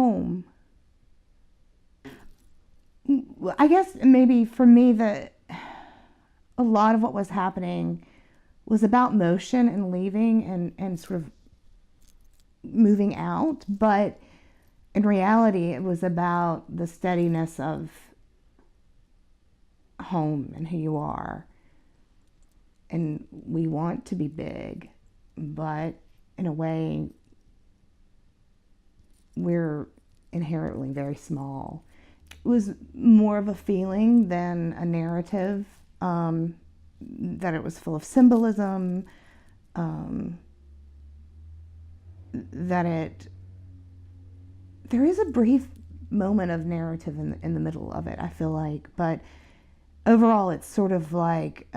home. I guess maybe for me a lot of what was happening was about motion and leaving and sort of moving out, but in reality it was about the steadiness of home and who you are. And we want to be big, but in a way we're inherently very small. It was more of a feeling than a narrative, that it was full of symbolism, that there is a brief moment of narrative in the middle of it, I feel like, but overall it's sort of like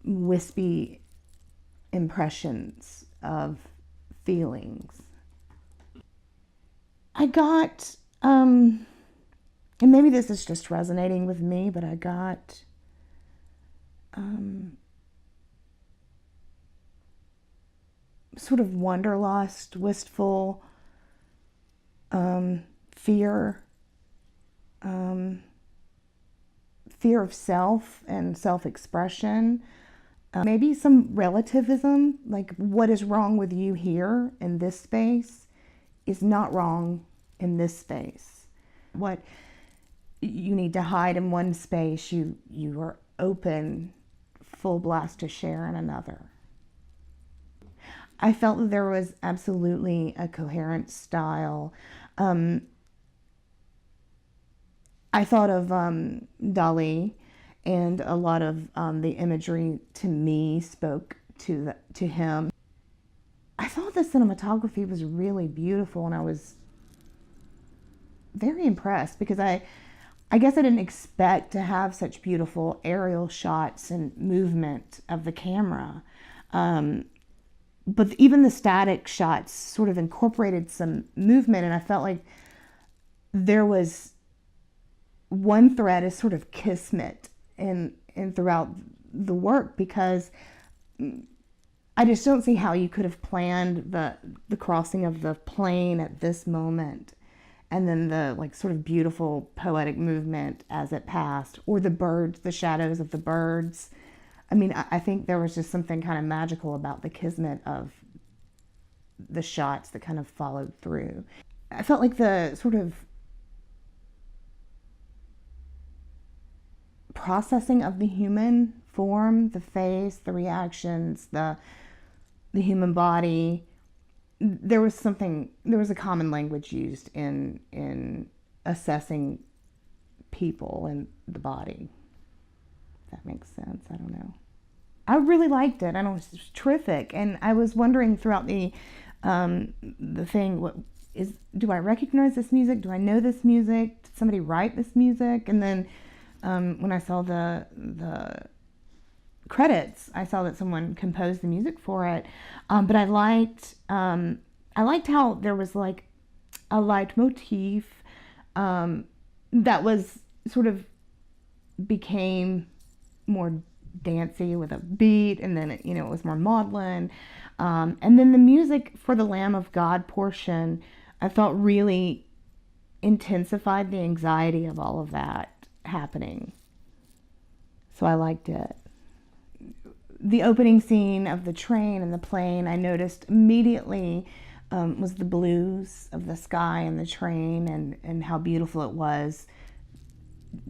wispy impressions of feelings. I got, and maybe this is just resonating with me, but I got sort of wanderlust, wistful, fear, fear of self and self-expression, maybe some relativism, like what is wrong with you here in this space is not wrong in this space. What you need to hide in one space, you are open, full blast to share in another. I felt that there was absolutely a coherent style. I thought of Dali, and a lot of the imagery to me spoke to him. I thought the cinematography was really beautiful, and I was very impressed because I guess I didn't expect to have such beautiful aerial shots and movement of the camera. But even the static shots sort of incorporated some movement, and I felt like there was one thread is sort of kismet in throughout the work, because I just don't see how you could have planned the crossing of the plane at this moment, and then the like sort of beautiful poetic movement as it passed, or the birds, the shadows of the birds. I mean, I think there was just something kind of magical about the kismet of the shots that kind of followed through. I felt like the sort of processing of the human form, the face, the reactions, the human body, there was a common language used in assessing people and the body. That makes sense. I don't know. I really liked it. I know it was terrific, and I was wondering throughout the thing, do I recognize this music? Do I know this music? Did somebody write this music? And then when I saw the credits, I saw that someone composed the music for it. But I liked how there was like a leitmotif that was sort of became more dancey with a beat, and then it was more maudlin, and then the music for the Lamb of God portion I felt really intensified the anxiety of all of that happening, so I liked it. The opening scene of the train and the plane, I noticed immediately was the blues of the sky and the train, and how beautiful it was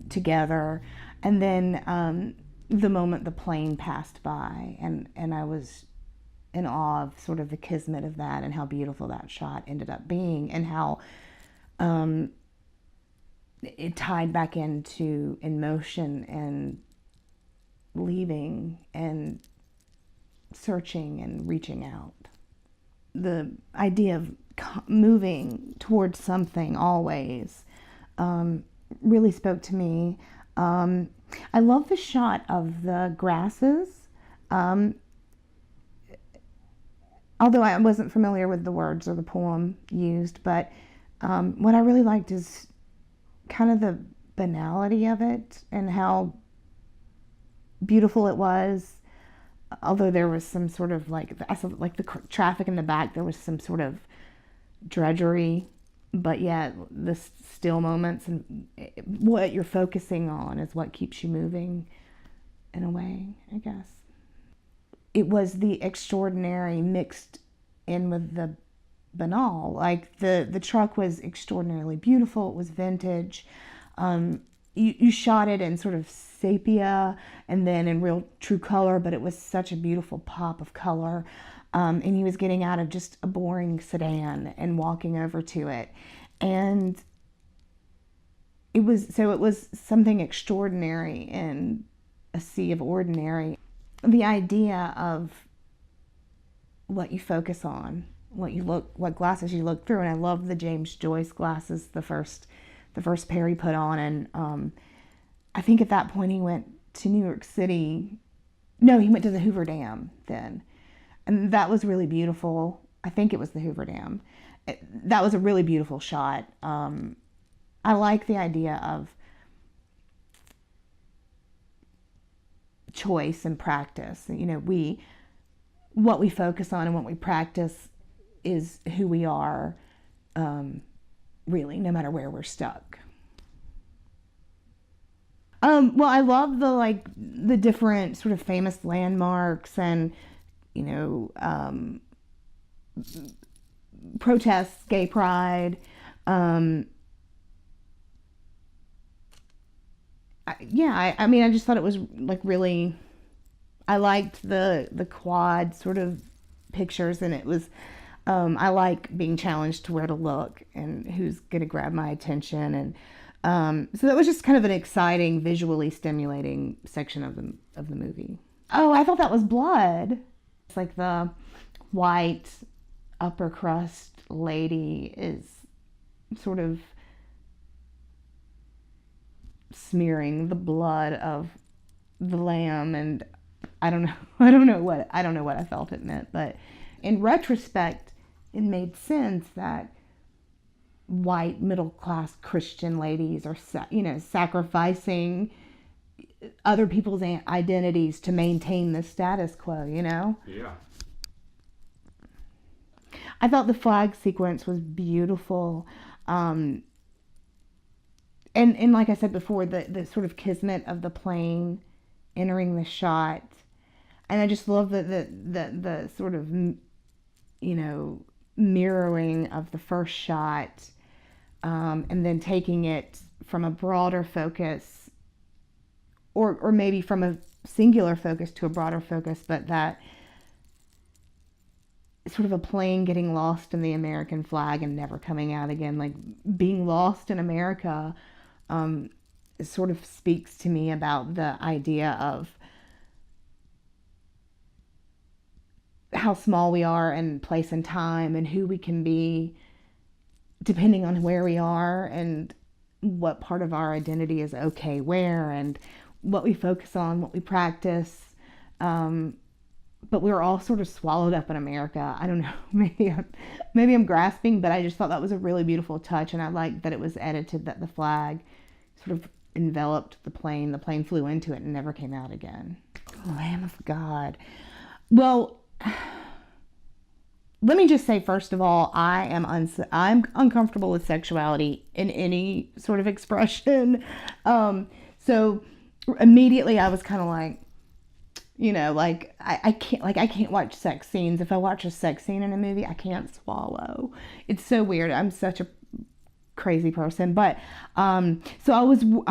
together. And then the moment the plane passed by, and I was in awe of sort of the kismet of that, and how beautiful that shot ended up being, and how it tied back into in motion and leaving and searching and reaching out. The idea of moving towards something always really spoke to me. I love the shot of the grasses. Although I wasn't familiar with the words or the poem used, but what I really liked is kind of the banality of it and how beautiful it was. Although there was some sort of I saw like the traffic in the back, there was some sort of drudgery but yet the still moments and what you're focusing on is what keeps you moving in a way, I guess. It was the extraordinary mixed in with the banal. Like the truck was extraordinarily beautiful. It was vintage. You shot it in sort of sepia and then in real true color, but it was such a beautiful pop of color. And he was getting out of just a boring sedan and walking over to it. And it was something extraordinary in a sea of ordinary. The idea of what you focus on, what glasses you look through, and I love the James Joyce glasses, the first pair he put on, and I think at that point he went to New York City. No, he went to the Hoover Dam then, and that was really beautiful. I think it was the Hoover Dam. That was a really beautiful shot. I like the idea of choice and practice. What we focus on and what we practice is who we are, really, no matter where we're stuck. Well, I love the different sort of famous landmarks and protests, gay pride. I mean, I just thought it was really. I liked the quad sort of pictures, and it was. I like being challenged to where to look and who's going to grab my attention, and so that was just kind of an exciting, visually stimulating section of the movie. Oh, I thought that was blood. It's like the white upper crust lady is sort of smearing the blood of the lamb, and I don't know what I felt it meant, but in retrospect it made sense that white middle class Christian ladies are sacrificing other people's identities to maintain the status quo. Yeah. I thought the flag sequence was beautiful. And like I said before, the sort of kismet of the plane entering the shot, and I just love the sort of mirroring of the first shot, and then taking it from a broader focus, or maybe from a singular focus to a broader focus, but that sort of a plane getting lost in the American flag and never coming out again, like being lost in America. Sort of speaks to me about the idea of how small we are in place and time, and who we can be depending on where we are, and what part of our identity is okay where, and what we focus on, what we practice. But we were all sort of swallowed up in America. I don't know, maybe I'm grasping, but I just thought that was a really beautiful touch, and I liked that it was edited, that the flag sort of enveloped the plane. The plane flew into it and never came out again. Lamb of God. Well, let me just say, first of all, I'm uncomfortable with sexuality in any sort of expression. So immediately I was kind of like, I can't watch sex scenes. If I watch a sex scene in a movie, I can't swallow. It's so weird. I'm such a crazy person. But so I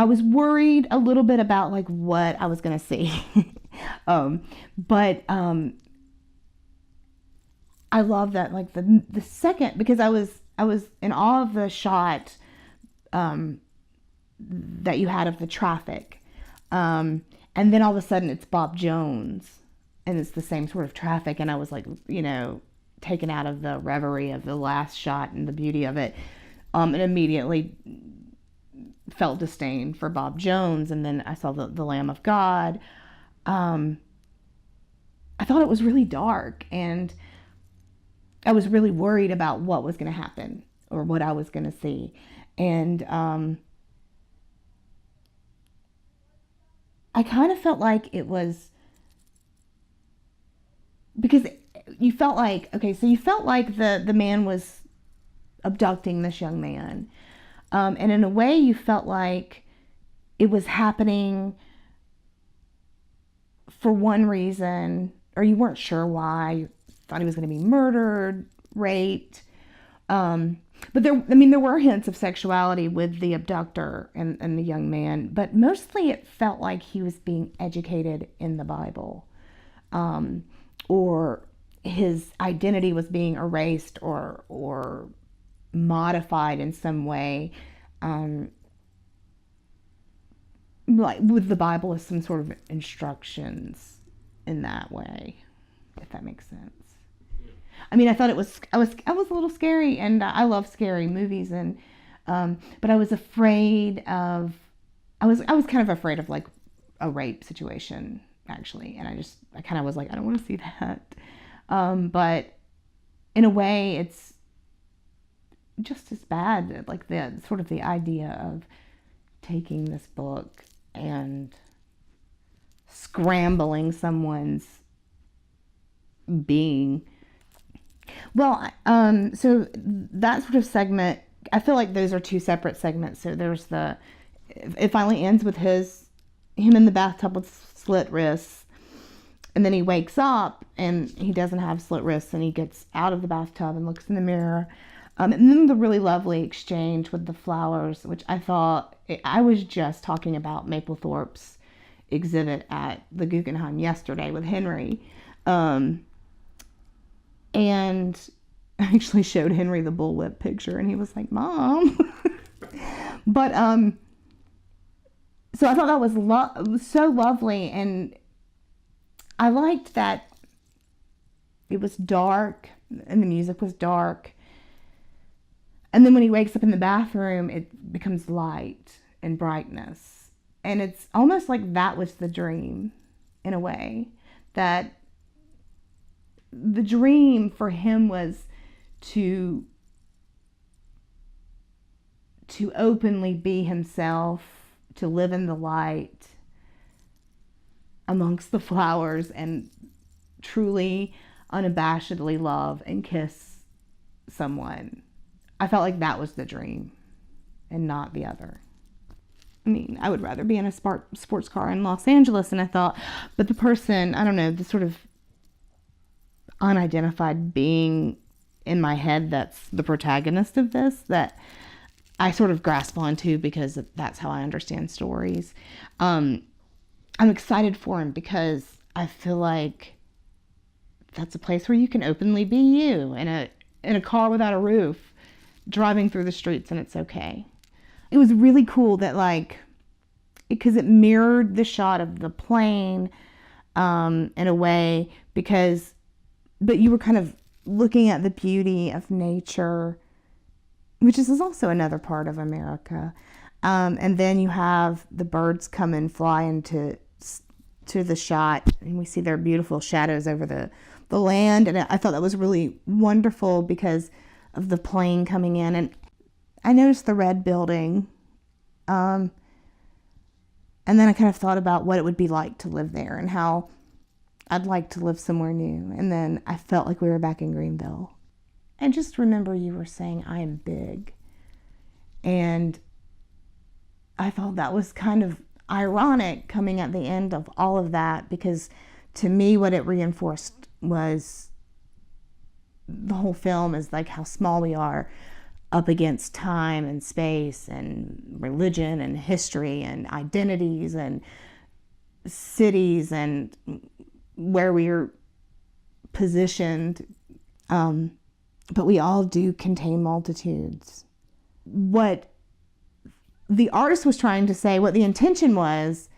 was worried a little bit about what I was gonna see. But I love that the second, because I was in awe of the shot that you had of the traffic. And then all of a sudden it's Bob Jones and it's the same sort of traffic, and I was taken out of the reverie of the last shot and the beauty of it. And immediately felt disdain for Bob Jones, and then I saw the Lamb of God. I thought it was really dark, and I was really worried about what was going to happen or what I was going to see. And I kind of felt like it was, because you felt like, okay, so you felt like the man was abducting this young man. And in a way, you felt like it was happening for one reason, or you weren't sure why. You thought he was going to be murdered, raped. But there were hints of sexuality with the abductor and the young man, but mostly it felt like he was being educated in the Bible, or his identity was being erased or modified in some way, like with the Bible as some sort of instructions in that way, if that makes sense. I mean, I thought I was a little scary, and I love scary movies, and but I was afraid of, I was kind of afraid of like a rape situation actually, and I kind of was like, I don't want to see that, but in a way, it's just as bad, like the sort of the idea of taking this book and scrambling someone's being. Well, so that sort of segment, I feel like those are two separate segments. So there's it finally ends with him in the bathtub with slit wrists, and then he wakes up and he doesn't have slit wrists, and he gets out of the bathtub and looks in the mirror. And then the really lovely exchange with the flowers, which I was just talking about Mapplethorpe's exhibit at the Guggenheim yesterday with Henry. And I actually showed Henry the bullwhip picture, and he was like, Mom. But, so I thought that was so lovely, and I liked that it was dark, and the music was dark. And then when he wakes up in the bathroom, it becomes light and brightness. And it's almost like that was the dream, in a way, that the dream for him was to openly be himself, to live in the light amongst the flowers, and truly, unabashedly love and kiss someone. I felt like that was the dream and not the other. I mean, I would rather be in a sports car in Los Angeles, and I thought, but the person, I don't know, the sort of unidentified being in my head that's the protagonist of this, that I sort of grasp onto because that's how I understand stories. I'm excited for him because I feel like that's a place where you can openly be you in a car without a roof, driving through the streets, and it's okay. It was really cool that, like, because it mirrored the shot of the plane in a way, but you were kind of looking at the beauty of nature, which is also another part of America. And then you have the birds come and fly into the shot, and we see their beautiful shadows over the land. And I thought that was really wonderful because of the plane coming in. And I noticed the red building. And then I kind of thought about what it would be like to live there and how I'd like to live somewhere new. And then I felt like we were back in Greenville. And just remember you were saying, I am big. And I thought that was kind of ironic coming at the end of all of that, because to me what it reinforced was the whole film is like how small we are up against time and space and religion and history and identities and cities and where we're positioned, but we all do contain multitudes. What the artist was trying to say, what the intention was,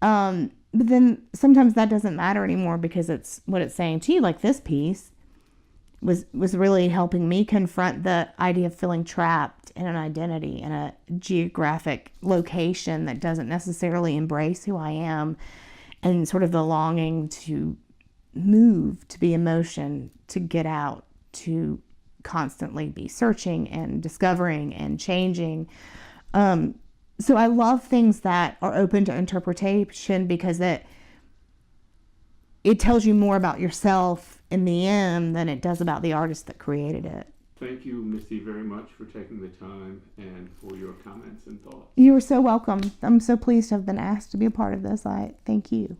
but then sometimes that doesn't matter anymore because it's what it's saying to you. Like this piece was really helping me confront the idea of feeling trapped in an identity, in a geographic location that doesn't necessarily embrace who I am, and sort of the longing to move, to be in motion, to get out, to constantly be searching and discovering and changing. So I love things that are open to interpretation because it tells you more about yourself in the end than it does about the artist that created it. thank you, Missy, very much for taking the time and for your comments and thoughts. You are so welcome. I'm so pleased to have been asked to be a part of this. I thank you.